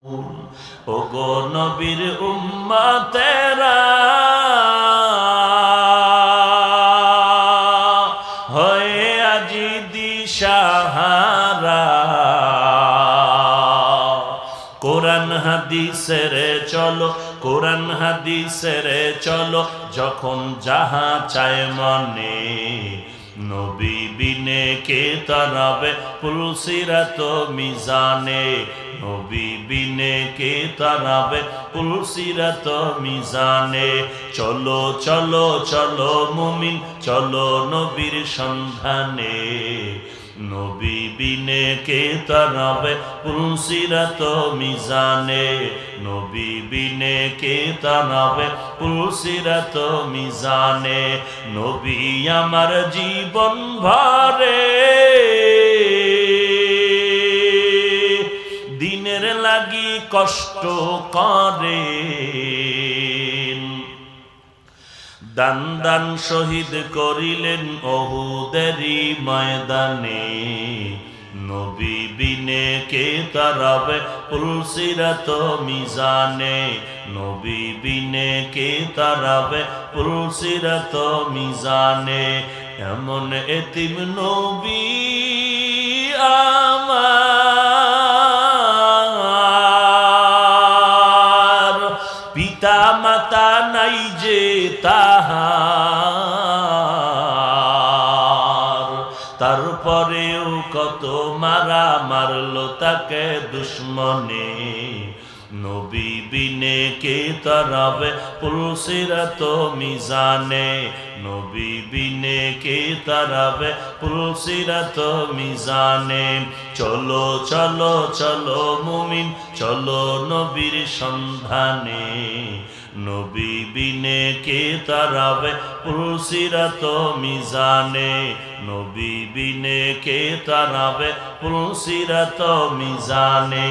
ওগো নবীর উম্মতেরা হয়ে আজি দিশাহারা, কোরআন হাদিসের চলো, কোরআন হাদিসের চলো, যখন যাহা চায় মনে নবী বিনে কে তারাবে পুলসিরাত মিজানে, নবী বিনে কে তারাবে পুলসিরাত মিজানে। চলো চলো চলো মুমিন, চলো নবীর সন্ধানে, নবী বিনে কে তারাবে পুলসিরাত মিজানে, নবী বিনে কে তারাবে পুলসিরাত মিজানে। নবী আমার জীবন ভরে দিনের লাগি কষ্ট করে, দান দান শহীদ করিলেন ওহুদেরই ময়দানে, নবী বিনে কে তারাবে পুলসিরাত মিজানে, নবী বিনে কে তারাবে পুলসিরাত মিজানে। এমন এতিম নবী আমার, পিতা মাতা নাই যে তাহার, তারপরেও কত মারা মারলো তাকে দুশ্মনে, নবী বিনে কে তারাবে পুলসিরাত মিজানে, নবী বিনে কে তারাবে পুলসিরাত মিজানে। চলো চলো চলো মুমিন, চলো নবীর সন্ধানে, নবী বিনে কে তারাবে পুলসিরাত মিজানে, নবী বিনে কে তারাবে পুলসিরাত মিজানে।